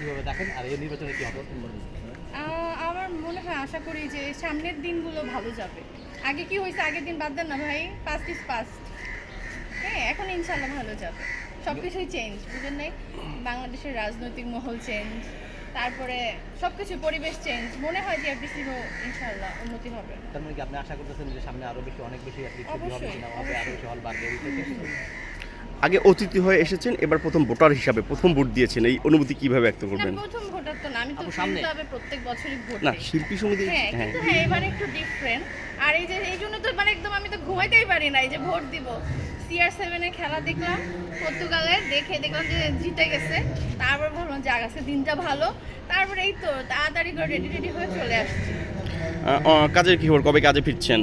কিভাবে দেখেন আর এই নির্বাচনে কি হবে? আমার মনে হয় আশা করি যে সামনের দিনগুলো ভালো যাবে। আগে কি হয়েছে আগের দিন বাদ দেন না ভাই, পাস্ট ইজ পাস্ট। হ্যাঁ, এখন ইনশাল্লাহ ভালো যাবে। সব কিছুই চেঞ্জ, বুঝলেন নাই? বাংলাদেশের রাজনৈতিক মহল চেঞ্জ, তারপরে সব কিছু পরিবেশ চেঞ্জ। মনে হয় যে এফডিসিরও ইনশাল্লাহ উন্নতি হবে। তার মানে কি আপনি আশা করতেছেন যে সামনে আরো বেশি অনেক বেশি ছবি হবে, অবশ্যই, সিনেমা হবে, আরো বেশি হল বাড়বে? আগে অতিথি হয়ে এসেছেন, এবার প্রথম ভোটার হিসাবে প্রথম ভোট দিয়েছেন, এই অনুভূতি কিভাবে ব্যক্ত না, করবেন? প্রথম ভোটার তো না, আমি তো সামনে ক্লাবে প্রত্যেক বছরই ভোট না, দিই। শিল্পী সমিতি। হ্যাঁ, হ্যাঁ, কিন্তু হ্যাঁ এবার একটু ডিফারেন্ট। আর এই যে এই জন্য তো মানে একদম আমি তো ঘুমাইতেই পারি না, এই যে ভোট দিব। CR7 এর খেলা দেখলাম পর্তুগালের, দেখে দেখলাম যে জিতে গেছে। তারপর ভাবলাম যাক আজকে দিনটা ভালো। তারপরে এই তো তাড়াতাড়ি করে রেডি হয়ে চলে আসছি। কাজের কি খবর, কবে কাজে ফিরছেন?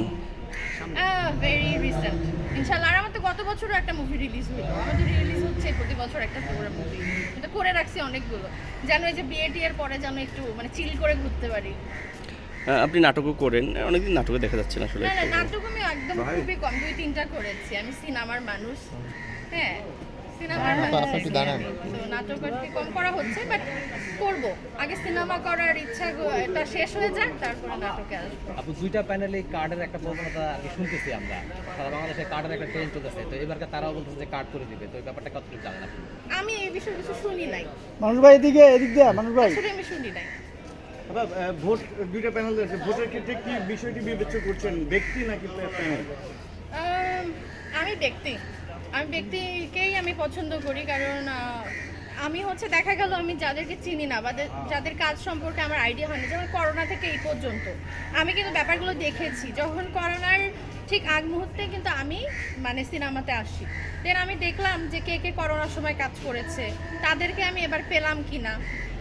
ভেরি রিসেন্ট ইনশাল্লাহ। আর আমার তো গত বছরও একটা মুভি রিলিজ হলো। আমাদের রিলিজ হচ্ছে প্রতি বছর একটা করে মুভি, কিন্তু করে রাখছি অনেকগুলো, যেন এই যে বিএটি এর পরে যেন একটু মানে চিল করে ঘুরতে পারি। আপনি নাটকও করেন, অনেকদিন নাটকে দেখা যাচ্ছে না আসলে। না না, নাটক আমি একদম খুবই কম, 2-3টা করেছি। আমি সিনেমার মানুষ। হ্যাঁ, সিনেমার মানুষ। তো নাটক আর কি কম করা হচ্ছে, বাট করব। আগে সিনেমা করার ইচ্ছা এটা শেষ হয়ে যাক, তারপরে নাটকে আসবো। আপু, দুইটা প্যানেলে কার্ডের একটা প্রবণতা আগে শুনতেছি আমরা, সারা বাংলাদেশে কার্ডের একটা ট্রেন্ড চলতেছে। তো এবারকার তারাও বলতেছে যে কার্ড করে দিবে। তো এই ব্যাপারটা কতটুকু জানেন আপনি? আমি এই বিষয়ে কিছু শুনি নাই, মানুষ ভাই এদিক দিয়ে মানুষ ভাই। আসলে আমি শুনি নাই। ভোট দুইটা প্যানেল আছে, ভোটের ক্ষেত্রে কি বিষয়টি বিবেচনা করছেন, ব্যক্তি নাকি প্যানেল? আমি ব্যক্তিকেই আমি পছন্দ করি, কারণ আমি হচ্ছে দেখা গেল আমি যাদেরকে চিনি না বা যাদের কাজ সম্পর্কে আমার আইডিয়া হয়নি, যেমন করোনা থেকে এই পর্যন্ত আমি কিন্তু ব্যাপারগুলো দেখেছি। যখন করোনার ঠিক আগ মুহূর্তে কিন্তু আমি মানে সিনেমাতে আসি, দেন আমি দেখলাম যে কে কে করোনার সময় কাজ করেছে, তাদেরকে আমি এবার পেলাম কিনা,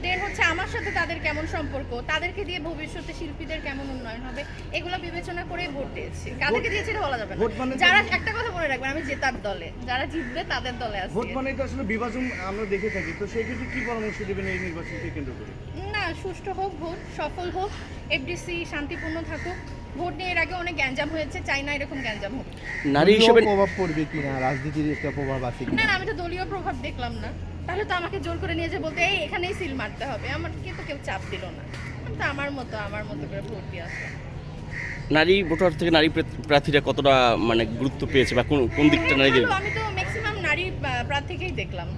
দেন হচ্ছে আমার সাথে তাদের কেমন সম্পর্ক, তাদেরকে দিয়ে ভবিষ্যতে শিল্পীদের কেমন উন্নয়ন হবে, এগুলো বিবেচনা করে ভোট দিয়েছি। কাদেরকে দিয়েছি এটা বলা যাবে না। যারা একটা কথা মনে রাখবেন, আমি জেতার দলে, যারা জিতবে তাদের দলে আছি। ভোট মানে তো আসলে বিভাজন আমরা দেখে থাকি, তো সেই ক্ষেত্রে কি পরামর্শ দেবেন এই নির্বাচনকে কেন্দ্র করে? না, সুষ্ঠু হোক ভোট, সফল হোক, এফডিসি শান্তিপূর্ণ থাকুক। ভোট নিয়ে এর আগে অনেক গ্যাঞ্জাম হয়েছে, চাই না এরকম গ্যাঞ্জাম হোক। নারী হিসেবে প্রভাব পড়বে কিনা, রাজনীতির একটা প্রভাব আছে না না, আমি তো দলীয় প্রভাব দেখলাম না। তাহলে তো আমাকে জোর করে নিয়ে যে বলতে এই এখানেই সিল মারতে হবে, আমাকে তো কেউ চাপ দিল না। আমি তো আমার মতো করে ভোট দিয়ে আসলাম। নারী ভোটার থেকে নারী প্রার্থীরা কতটা মানে গুরুত্ব পেয়েছে বা কোন দিকটা নারীদের? ভালো, আমি তো ম্যাক্সিমাম নারী প্রার্থীকেই দেখলাম।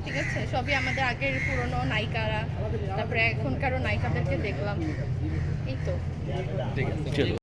ঠিক আছে, সবই আমাদের আগের পুরনো নায়িকারা, তারপরে এখনকারও নায়িকাদেরকে দেখলাম। এই তো। ঠিক আছে।